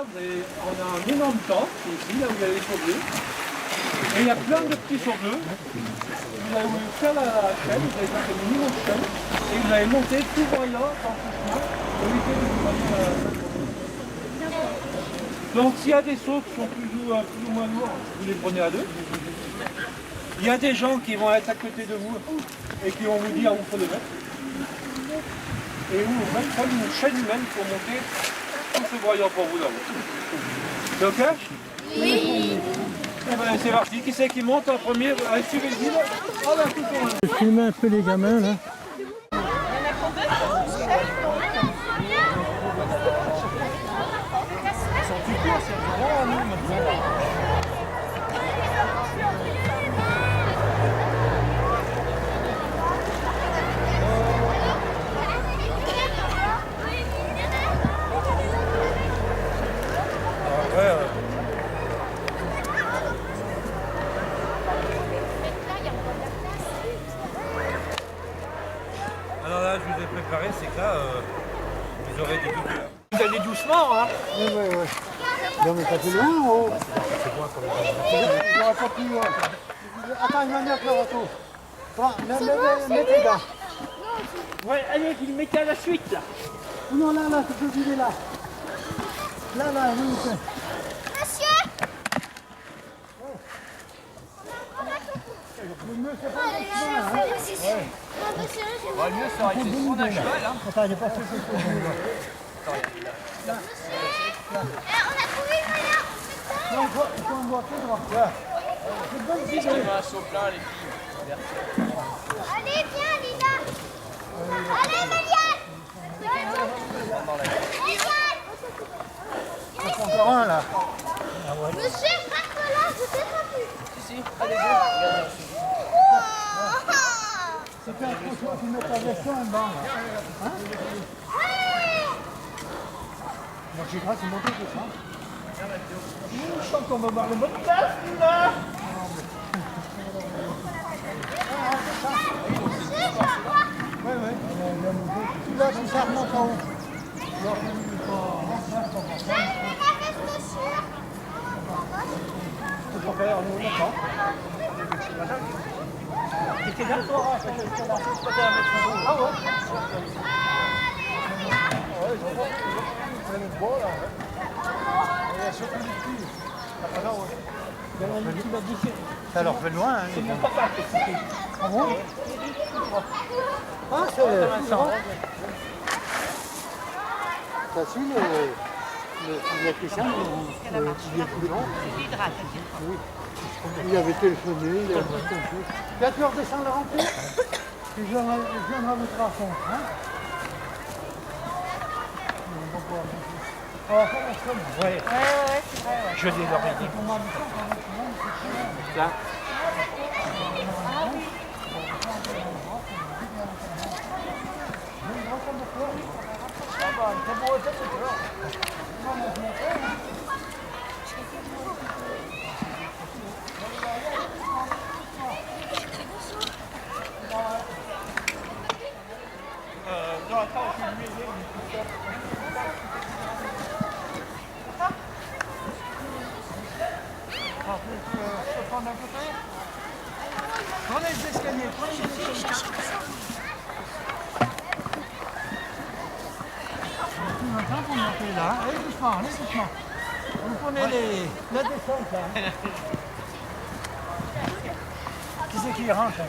on a un énorme temps, ici, là où il y a les sauts. Et il y a plein de petits sauts bleus. Vous allez faire la chaîne, vous allez faire une minimum chaîne, et vous allez monter tout voyant dans ce chemin, pour éviter de vous voyez Donc s'il y a des sauts qui sont plus ou moins lourds, vous les prenez à deux. Il y a des gens qui vont être à côté de vous et qui vont vous dire où il faut les mettre. Et vous même prendre une chaîne humaine pour monter tout ce voyant pour vous là-haut. C'est ok? Oui. Eh ben, c'est parti, qui c'est qui monte en premier? Allez, suivez le guide. Je vais filmer un peu les gamins là. Alors là, je vous ai préparé, c'est que là, vous aurez des doutes. Vous allez doucement, hein? Oui. Non mais pas plus loin en haut. C'est quoi comme ça? Il n'y aura pas plus loin. Attends, il m'en y a plein retour. Mets tes gars. Ouais, allez, vous le mettez à la suite, là. Non, là, tu peux vider là. Là, oui, c'est. Monsieur! Le mieux, c'est pas le chemin, hein. Le mieux, ça aurait été de prendre un cheval, hein. Attends, j'ai pas fait ce que On a trouvé le moyen! il faut en voir tout droit. C'est une bonne idée. Un saut plein, les filles. Allez, viens, Lina! Allez, Méliane! Méliane! Encore un là. Monsieur, reste là, je t'ai pas vu! Si, allez, regardez. C'est fait un trou, tu mets ta veston en bas là. Hein? Moi j'ai grâce, c'est monté tout ça. Je sens qu'on va voir le bon place, là. Ouais. Là, c'est ça remonte en haut. C'est pour faire nous longtemps. T'es là, toi? Ah ouais? Ça leur fait loin. Hein, C'est mon papa qui est ici. Ah bon? Ah, c'est ça suit le Christian, il est plus long. Oui. Il avait téléphoné, il avait dit comme ça. Tu as pu redescendre la rampe? Je viendrai vous tracer. Hein? On va faire la somme. Ouais, c'est vrai. Je les aurais dit. Là. Non, attends, je vais lui aider. Je peux prendre un côté? Prenez les escaliers, Maintenant pour monter là, allez doucement. Vous prenez la descente là. Qui c'est qui rentre là?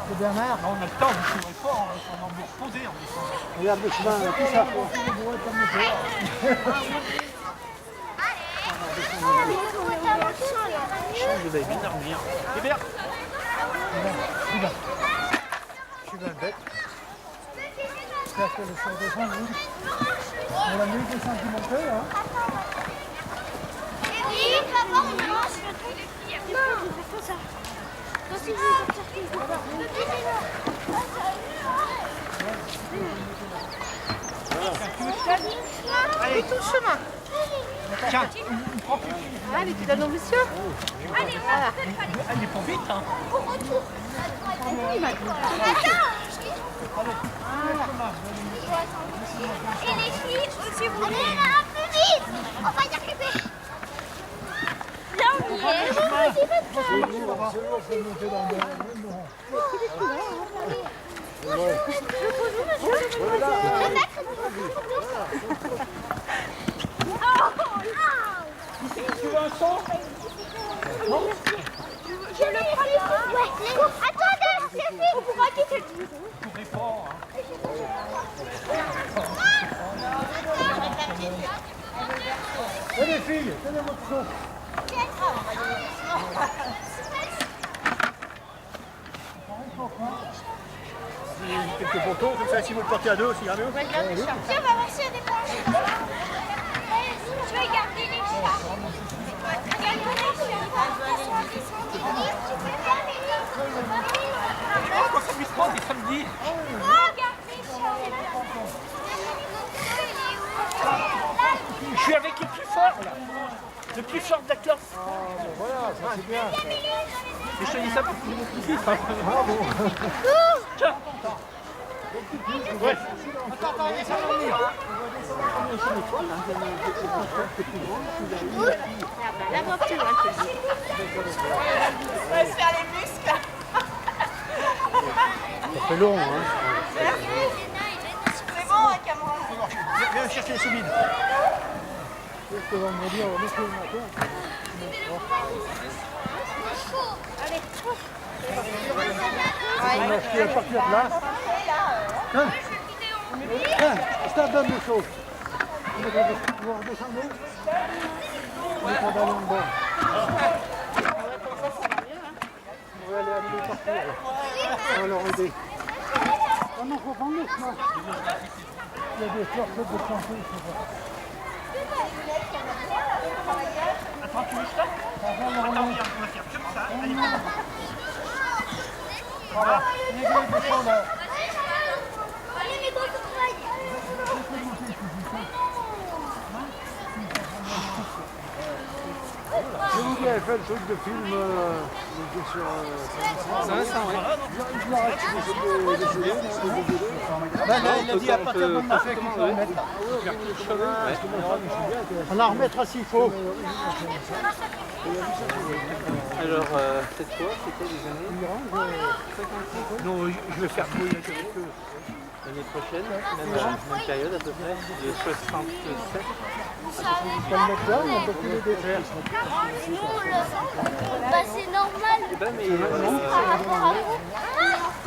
C'est Bernard. On a le temps, vous pouvez pas, on va vous reposer en descendant. Regarde le chemin, tout ça pour faire les brouettes comme le Vous allez bien dormir. C'est bien. Je suis bien bête. J'espère que le soir descend, oui. On a 1200 qui montaient, hein. Oui, papa, on avance le truc. Non, comme ça. Quand tu veux Allez, tout le chemin. tiens. Allez, tu donnes au monsieur. Allez, voilà. Allez, pas vite, hein. Attends. Et les filles, aussi vous. Allez, un peu On va y arriver. Là, on y est. Tu veux un son? Je le prends les filles. Ouais. Attendez, c'est fini. On pourra quitter le bus. Très fort. Hein. Et les filles, tenez votre son. Quelques poteaux, comme ça si vous le portez à deux aussi, hein, mieux. Tiens, on va voir si on est pas. Je vais garder les chats. Regardez les chats. Quand ça puisse prendre, c'est samedi. Regarde les chats. Je suis avec le plus fort là. Le plus fort de la classe. Voilà, ça c'est bien. Et je te dis ça pour que vous puissiez. Bravo. Tiens. Ouais. Attends, laisse-moi venir. La voiture, On va se faire les muscles. Ça fait long, hein. C'est bon, hein, Cameron. Viens chercher les sous-vides. Qu'est-ce que va me dire, on va mettre le matin. On a acheté à partir de là. Hein? Je t'en donne des choses. On va redescendre. On est pas d'aller en bas. On va aller à l'île partout. On va leur aider. Ah non, faut prendre le chemin. Il y a des sortes de chantiers, je sais pas. Attends, tu veux ça? Attends, regarde, on va faire comme ça. Allez, Voilà. Les gars, ils descendent là. Allez, les gros, J'ai vu qu'elle fait le truc de film sur Saint-Vincent, oui. Il a dit à partir de maintenant, fait qu'il faut en mettre. On en remettra s'il faut. Alors, cette fois, c'était les années non, je vais faire bouillir avec eux. l'année prochaine, même période à peu près, de 67. On peut le mettre là, on peut plus les défaire. Bah, c'est normal. Eh ben, mais Par rapport à vous.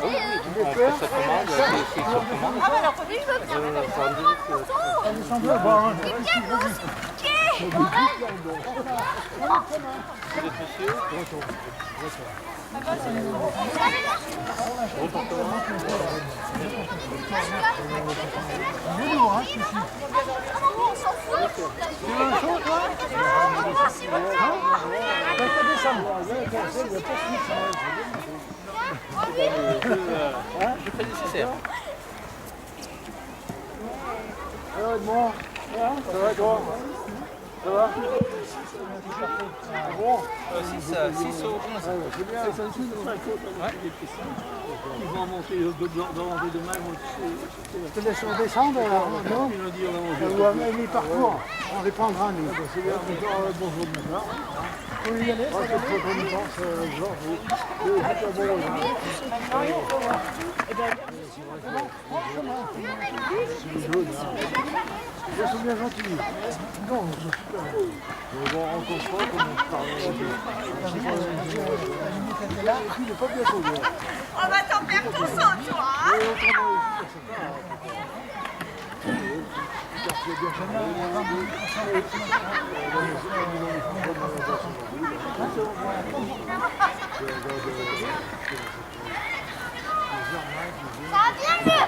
on fait sa commande, c'est sur commande. Ah, bah, alors, lui, je veux bien. Ça me dit que Ça nous semble bon, hein. vous êtes monsieur, On s'en fout. Tu veux un chaud, toi? T'as qu'à descendre. je fais nécessaire. Ça va, Edmond? Ça va, toi? Ça va? Bon. 6 au 11. C'est bien. Ils vont monter demain. Je te laisse descendre, non? Ou à mi-parcours. On les prendra, nous. C'est bien. Bonjour, maintenant. Faut y aller, ça va. Ils sont bien gentils. Non, ils sont super. Mais bon, on comprend comment on parle. Là, il n'est pas bien connu. On va t'en faire ton sang, toi. Hein. Ça va bien mieux.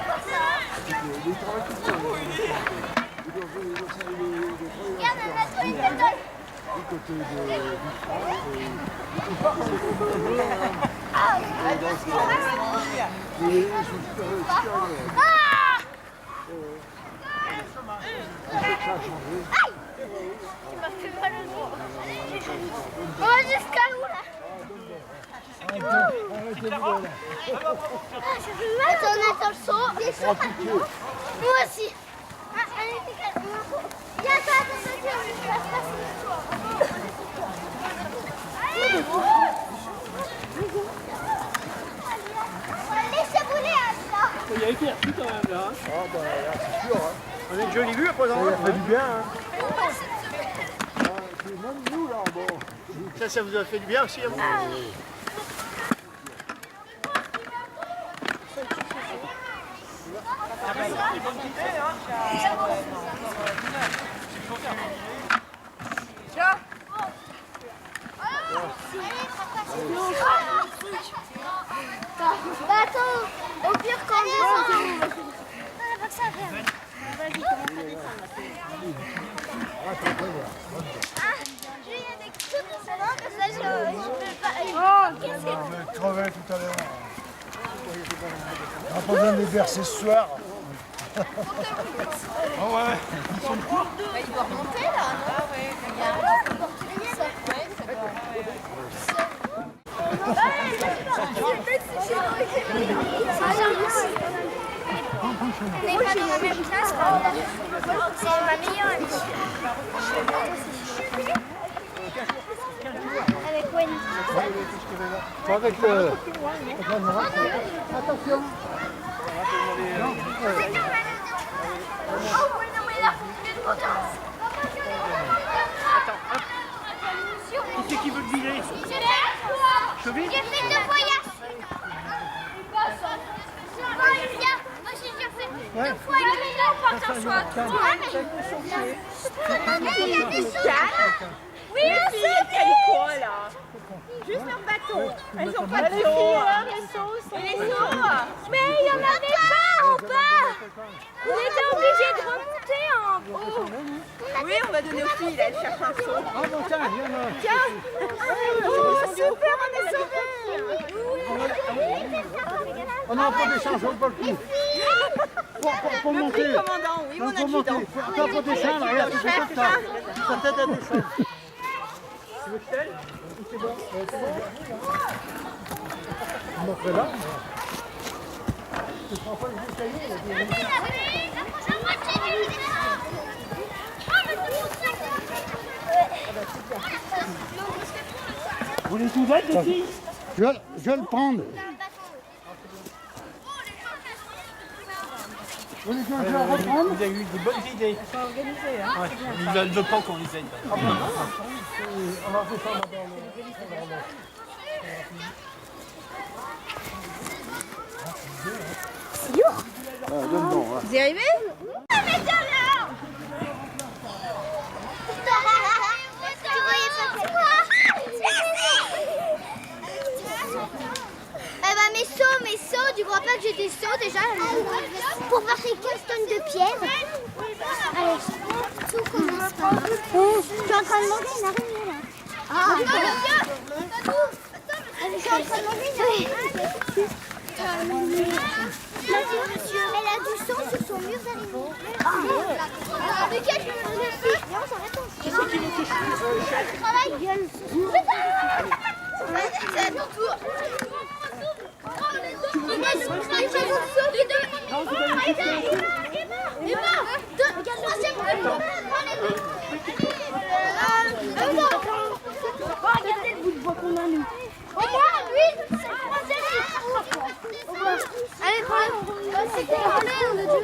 Regarde, elle a tout été donné. Il m'a fait mal au doigt. On va jusqu'à où là? Attends, on attend le saut. Moi aussi. Ah, allez, il y a pas de une jolie vue après ça. Ça fait du bien. Hein. Même nous là, bon. Ça vous a fait du bien aussi à vous? Bah attends, au pire quand on descend. Ça vient. Vas-y, commence à descendre. Il y a des coups de ça, parce que je peux pas. Oh, qu'est-ce que Je crevais tout à l'heure. On n'a pas besoin de les bercer ce soir. Il doit remonter là, non? On n'est pas dans la même classe, c'est ma meilleure amie. Avec Wendy. Avec le noir. Attention. Qui c'est qui veut le biler? J'ai fait 2 voyages. Moi j'ai déjà fait 2 fois. Il y a des sauts. Oui, Les filles, quelle quoi là? Juste leur bateau. Elles ont pas de saut. Les sauts. Et les sauts? mais il y en avait pas en bas. On était obligés de remonter en haut. Oui, on va donner aux filles, là, elles cherchent un saut. Ah bon, tiens, il y en a. Tiens! Oh, super, on est sauvés! On n'a pas d'échange, on ne peut plus. Pour monter. Oui, commandant, oui, mon Pour adjudant. monter. Faut pas descendre, regarde, tu fais comme ça. Ta tête à descendre. On montrait là. Tu prends pas les escaliers, là. Vous les ouverte, les filles? Je vais le prendre. Vous voulez que je le reprenne? Vous avez eu de bonnes idées. Ouais. Ils ne veulent pas qu'on les aide. On va faire ça d'abord. Vous y arrivez? Mes sauts, tu crois pas que j'étais saut déjà? Pour faire 15 tonnes de pierre. Allez, tout commence par là. Je suis en train de manger une araignée là. Ah, je suis en train de manger une araignée. Elle a du sang sur son mur d'araignée. Mais qu'est-ce que je veux dire? Non, s'arrête. Qu'est-ce qui veut que je travaille? C'est à ton tour. Regardez le bout de bois qu'on a nous. Au moins, lui, c'est le troisième. Allez, prends-le. C'est déroulé, on a dû.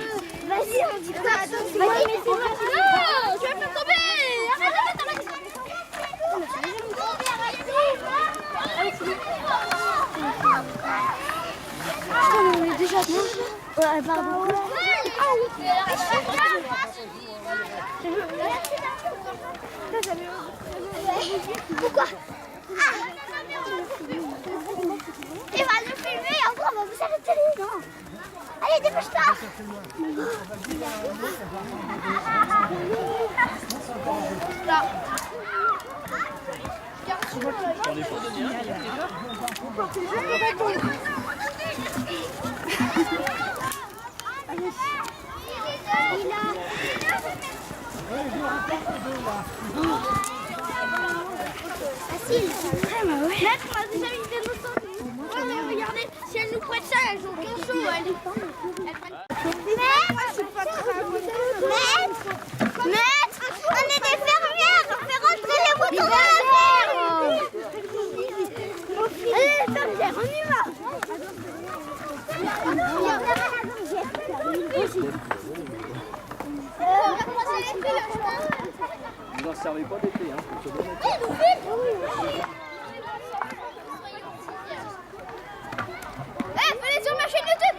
Vas-y, on dit quoi? Vas-y, mais c'est moi. Non, je vais me faire tomber. Arrête. On est déjà bien. Ouais, pardon. Pourquoi? Il va nous filmer et après on va vous arrêter les gens. Allez, dépêche-toi. Facile. Maître, on a déjà mis des mots. Ouais, mais regardez, si elle nous prête ça, elles ont 15 jours. Maître, on est des fermières. On fait rentrer les moutons dans la ferme. Allez, les fermières, on y va. Vous n'en servez pas d'été, hein. C'est bon. Venez sur ma chaîne YouTube.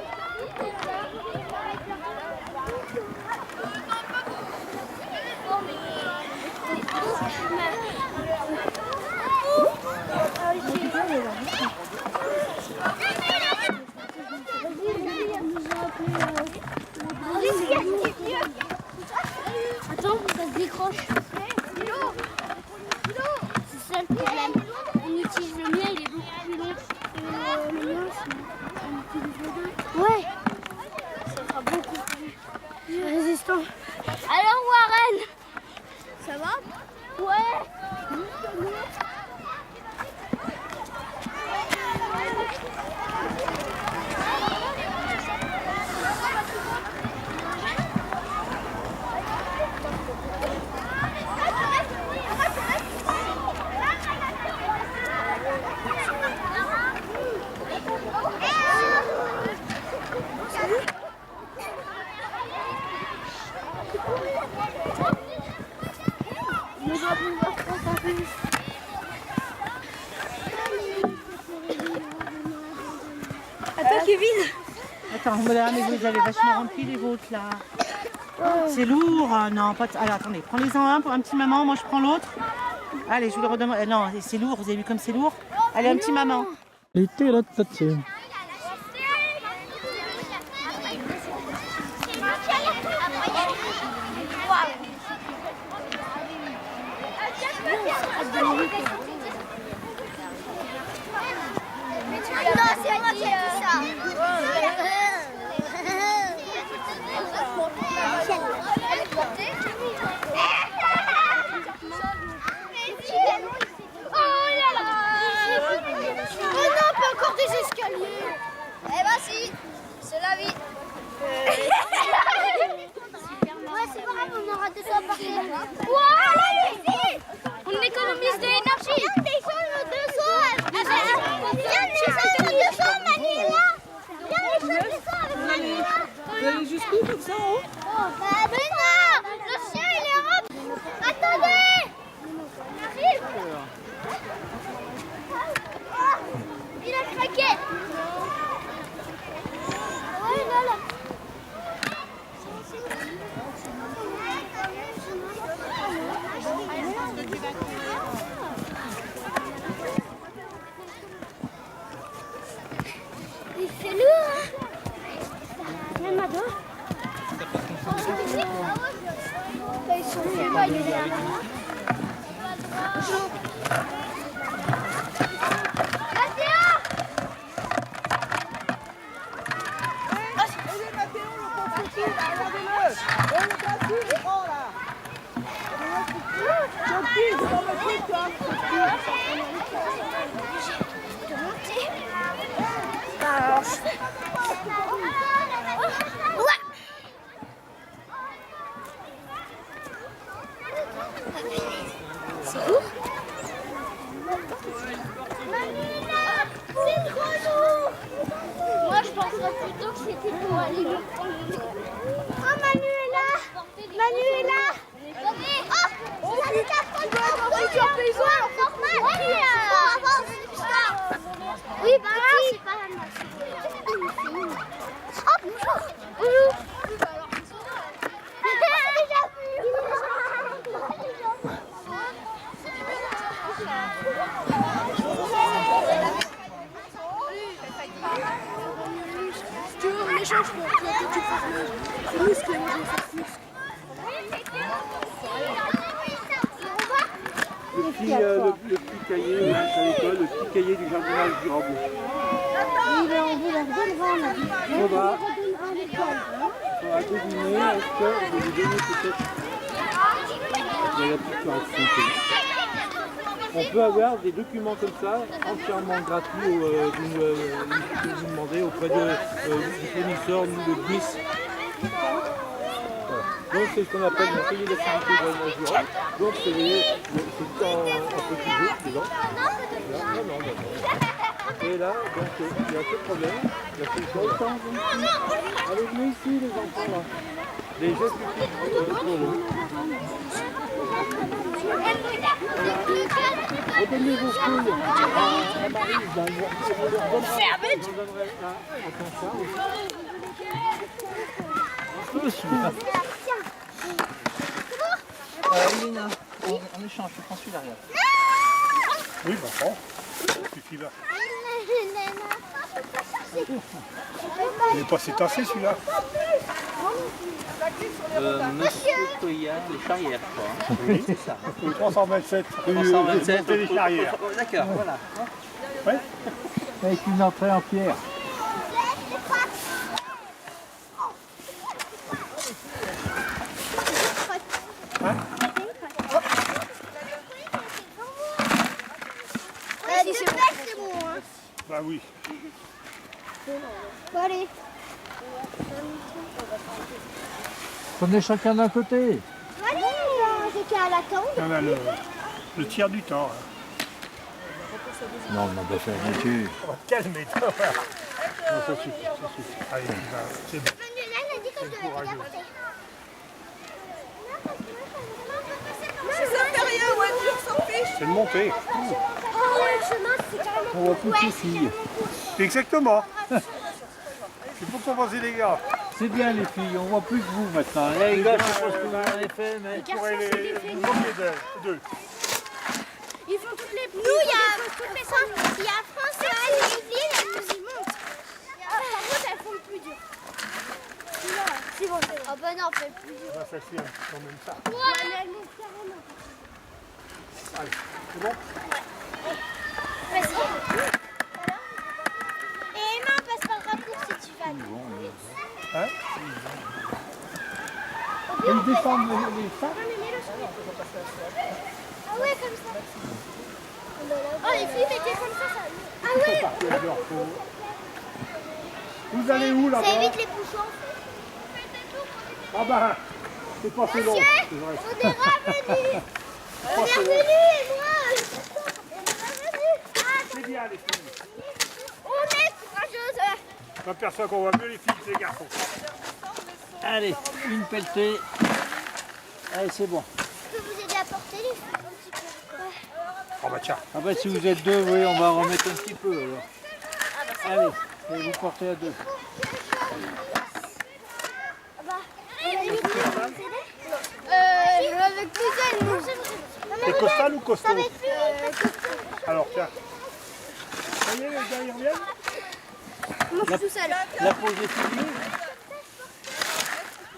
Attends, ça se décroche. C'est ça le problème. On utilise le mien, il est beaucoup plus long. Le mien, on utilise le deux. Ouais. Ça sera beaucoup plus résistant. Alors Warren, ça va? Ouais. Attends, Kevin. Attends, voilà, mais vous avez vachement rempli les vôtres là. C'est lourd. Non, pas. Alors attendez, prenez-en un pour un petit maman, moi je prends l'autre. Allez, je vous le redemande. Non, c'est lourd, vous avez vu comme c'est lourd. Allez, un petit maman. Non, c'est moi qui ai dit ça. Oh là là! Oh non, pas encore des escaliers. Eh ben si, c'est la vie. Ouais, c'est pas grave, on aura 200 par jour. Allez, on économise de l'énergie. Viens, descends le 200. Viens, descends le 200, Manuela. Viens, descends avec Manuela. Vous allez jusqu'où comme ça en haut? Mais non, le chien il est rentré. Attendez. J'arrive. Il a craqué. Ouais, là, là. Il fait lourd, hein. Même à dos. Ils sont fait pas, il est là. C'est où? C'est trop lourd. Moi je penserais plutôt que c'était pour aller le prendre. Oh Manuela! Manuela! Oh! Ça les a normal! Oui, bah c'est pas la même. Oh bonjour! Bonjour! Si tu veux un échange, il faut que tu fasses le muscle et moi je vais faire muscle. Le petit cahier à l'école, le petit cahier du jardinage du Rabot. Oui, mais on vous leur donnera, on a dit. On va deviner, est-ce que je vais vous donner peut-être la petite correction. On peut avoir des documents comme ça, entièrement gratuits, que vous demandez auprès du fournisseur ou de BIS. Donc c'est ce qu'on appelle le cahier d'activité de la nature. Donc c'est tout en petit jeu dedans. Là, non. Et là, donc il y a ce problème. La solution. Allez, venez ici les enfants là. Les jeux redonnez vos couilles à Marie, on donnerait là, comme ça. Elina, on échange, je prends celui-là, regarde. Oui, bah prends. Suffit là. Il est pas assez tassé celui-là. Monsieur Coyard, les charrières, quoi. Oui, c'est ça. 327. 327. Les charrières. D'accord, voilà. Ouais. Avec une entrée en pierre. C'est bon, hein. Bah oui. Bon, allez. Prenez chacun d'un côté. Allez, j'ai qu'à l'attendre. Il y en a le tiers du temps. Hein. Non, on va faire un dessus. On va te calmer, toi. Non, ça suffit, ça suffit. Allez, c'est bon. Manuela a dit que je devais te l'apporter. C'est de monter. Oh, le chemin, c'est carrément... On voit plus les filles. Exactement. C'est pour compenser les gars. C'est bien les filles, on voit plus que vous maintenant. Les gars, je sais pas ce que vous en avez fait, mais... Vous pourrez les moquer d'eux. Ils font toutes les... Nous, il y a toutes les femmes. Il y a François et Evelyne, elles nous y montent. Par contre, elles font le plus dur. C'est bon, c'est bon. Oh bah non, fait plus dur. Ça fait quand même ça. Ouais, elles montent carrément. Allez, c'est bon? Vas-y. Et Emma, passe par le raccourci si tu vas. Hein? Ils descendent les femmes. Ah ouais, comme ça. Oh, les filles mettaient comme ça. Ah ouais. Vous allez où là-bas? Ça évite les bouchons. Ah bah, c'est pas assez long. Monsieur, C'est vrai. on est revenus. On est revenus et moi. On est revenus. C'est bien les filles. On est courageuse. Je m'aperçois qu'on voit mieux les filles que les garçons. Allez, une pelletée. Allez, c'est bon. Je peux vous aider à porter les filles un petit peu. Ouais. Oh bah tiens. Ah bah si vous êtes deux, oui, on va remettre un petit peu alors. Allez, et vous portez à deux. Avec tout seul. C'est costal ou costaud? Ça va être plus Alors tiens. Ça y est, les gars, ils reviennent? Moi, je suis tout seul. La pause est finie.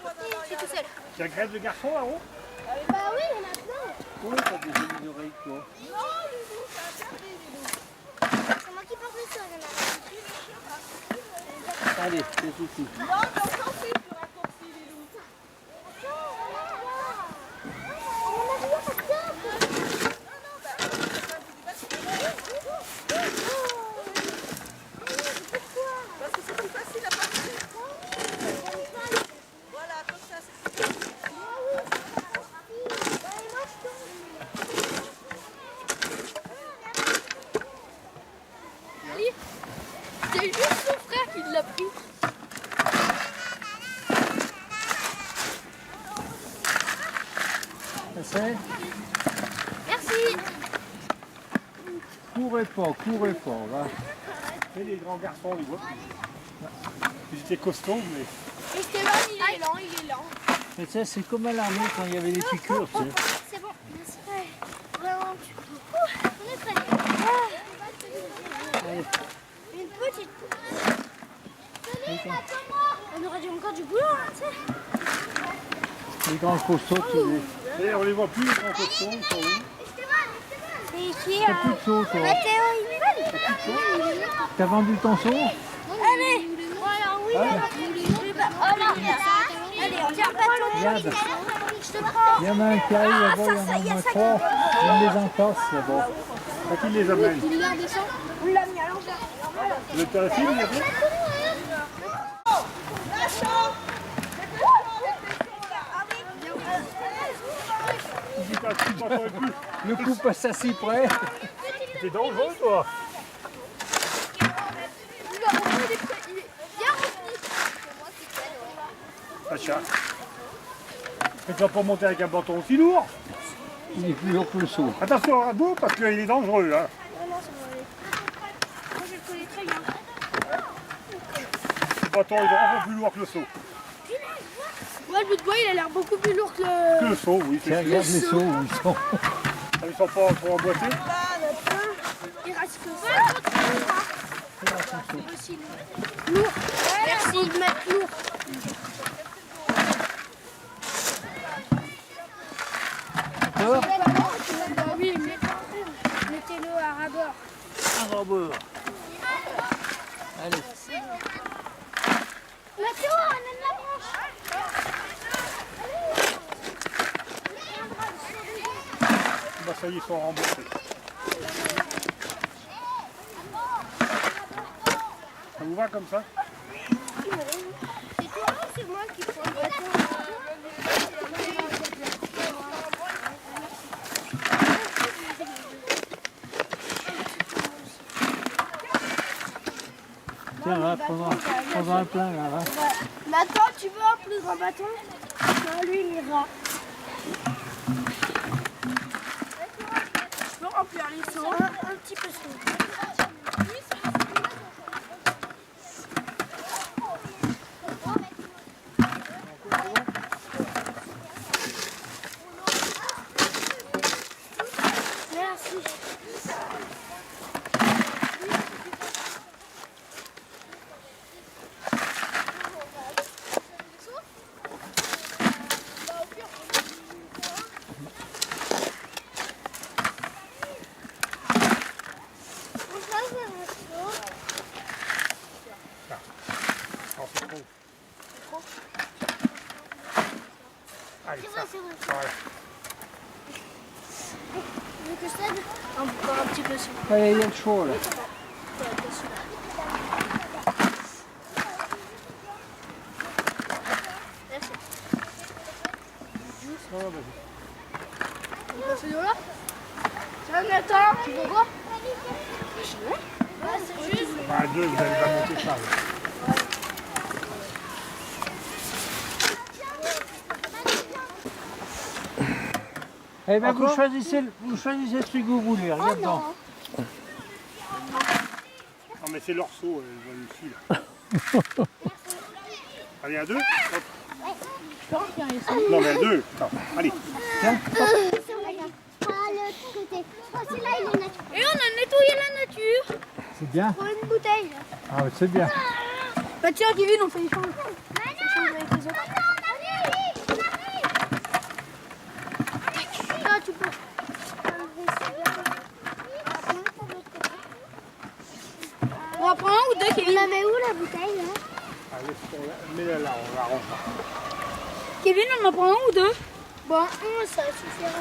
Je suis tout seul. Il y a grève de garçons là-haut? Bah oui, il y en a plein. Oui, t'as des jolies oreilles, toi. C'est moi qui porte le sol, il y en a. Allez, c'est ici. C'est juste son frère qui l'a pris. C'est Merci. courez pas, va. Et les grands garçons, ils voient. Ils étaient costauds, mais. Esteban, il est lent. Mais tu sais, c'est comme à l'armée quand il y avait les piqûres, tu sais. C'est bon, merci. Ouais. Vraiment, tu peux. On est prêts. Allez. Une petite. On aurait dû encore du boulot, hein, tu sais. Les grands costauds, tu les... Et on les voit plus, les grands costauds, ils sont où? C'est qui T'as plus de seau, toi. Mathéo, il vole. T'as vendu ton seau? Allez. Voilà, oui. Allez, on tient pas ton Regarde. Je te prends. Il y en a un qui arrive là-bas, il y en a trois. Il y en a des entorses là-bas. À qui les amène? Il l'a descend. On l'a mis à l'envers. Le téléphone, il y a plus? Le coup passe à si près. T'es dangereux, toi. Il est bien rempli. Sacha. Et tu vas pas monter avec un bâton aussi lourd. Il est plus lourd que le seau. Attention à dos parce qu'il est dangereux. Hein. Moi, je le connais très bien. Le bâton est vraiment plus lourd que le seau. Moi, le bout de bois, il a l'air beaucoup plus lourd que Que le seau, oui. Tiens, regarde les seaux où ils sont. Ils sont pas trop emboîtés. Il reste que 20 aussi lourd. Merci de mettre lourd. D'accord? Oui, mettez-le à rabord. Un rebord. Allez. Mathéo, on aime la branche. Bah ça y est, ils sont remboursés. Ça vous va comme ça? C'est toi ou c'est moi qui prends le bâton? Tiens, là, prends un plein, là. Va. Maintenant, tu veux un plus grand bâton? Non, lui, il ira. Je peux remplir les seaux. Un petit peu seau. Merci. Allez, C'est ça. vrai, c'est vrai. Voilà. Tu veux que je t'aide? Encore un petit peu sur. Allez, il y a le chaud, là. Merci. Ouais, vas-y. On passe de là? Tiens, Nathan, tu veux quoi? Ouais, c'est juste. Bah, deux, vous allez pas monter ça. Là. Eh bien, Encore? vous choisissez celui que vous voulez. Regarde Oh donc. non. Non, mais c'est leur seau, ils vont ici. Là. Allez, à deux. Hop. Non, mais à deux. Attends, allez. Pas l'autre côté. Oh, c'est là, il est nature. Et on a nettoyé la nature. C'est bien. Pour une bouteille. Ah, c'est bien. Bah tiens, Kevin, on fait échange. Échange avec les autres. Là, tu peux enlever celui-là. On va prendre un ou deux, Kevin. On la met où la bouteille là? Allez, mets-la là, on la range. Kevin, on en prend un ou deux? Bon, ça suffira.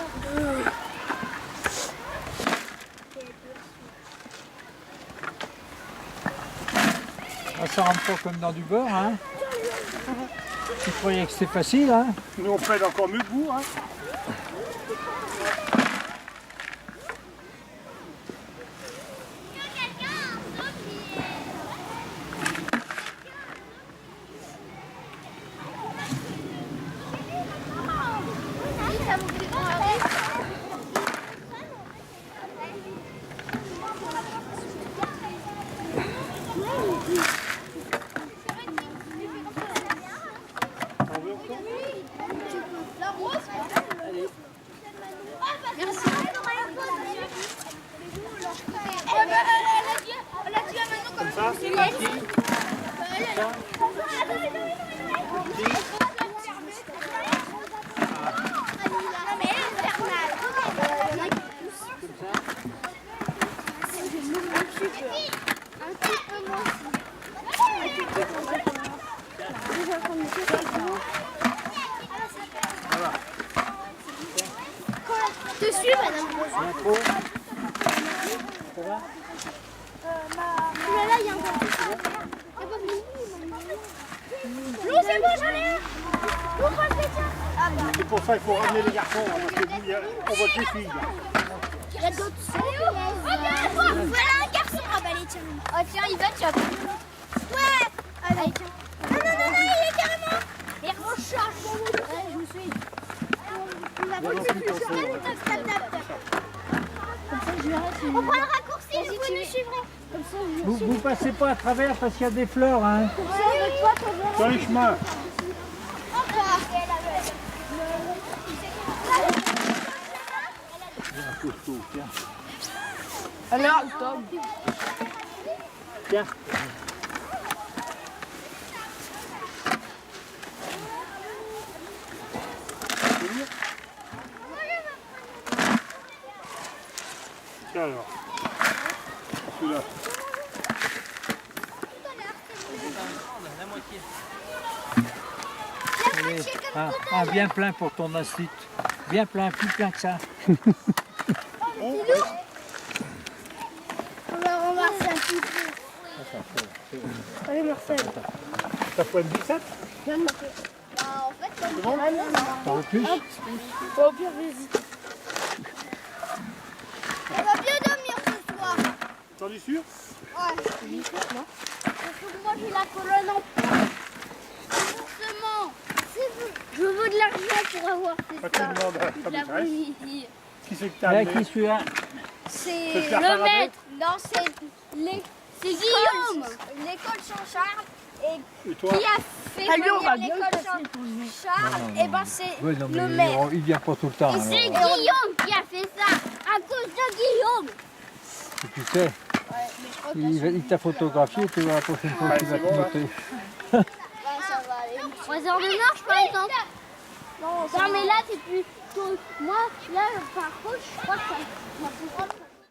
Ah, ça rentre pas comme dans du beurre, hein. Tu croyais que c'était facile, hein. Nous, on fait encore mieux que vous. Hein. Je te suis, madame. Là, il y a encore plus. L'eau, c'est bon, j'en ai un. L'eau, pas le tiens. C'est pour ça qu'il faut ramener les garçons, hein, parce que vous, on voit que les filles. Il y a d'autres sauts. Voilà un garçon. Ah bah allez, tiens. Oh tiens, il va, tu vas. Ouais. Allez, tiens. Non, il est carrément. Merde, mon chat. Ouais, je vous suis. On prend le raccourci, vous nous suivrez. Comme ça, Vous passez pas à travers parce qu'il y a des fleurs. Hein. Sur les chemins. Un costaud, tiens. Alors, Tom. Tiens. Tiens alors. Celui-là. Allez, un bien plein pour ton assiette. Bien plein, plus plein que ça. On va faire un petit peu. Allez, Marcel. Ça pointe 17. Bah, en fait, comme bon T'en veux plus? au pire, visite. On va bien dormir ce soir. T'en es sûr? Ouais. Parce que moi, j'ai la colonne en poids. Forcément. Je veux de l'argent pour avoir Pas fait que ça. tu demandes à ta Toute maîtresse. l'après-midi. Qui c'est que t'as Là, amené? qui celui-là? C'est Peut te faire le faire maître. Non, c'est Guillaume. L'école Jean-Charles. Et toi? Qui a fait venir l'école Jean-Charles, et ben c'est Ouais, non, le mais maître. il vient pas tout le temps. Et c'est alors. Guillaume qui a fait ça, à cause de Guillaume. Et tu sais, il t'a photographié, tu vois la prochaine fois qu'il va te noter. Ça va aller. 3 heures de marche par exemple. Non mais là c'est plus tôt. Moi, là par contre, je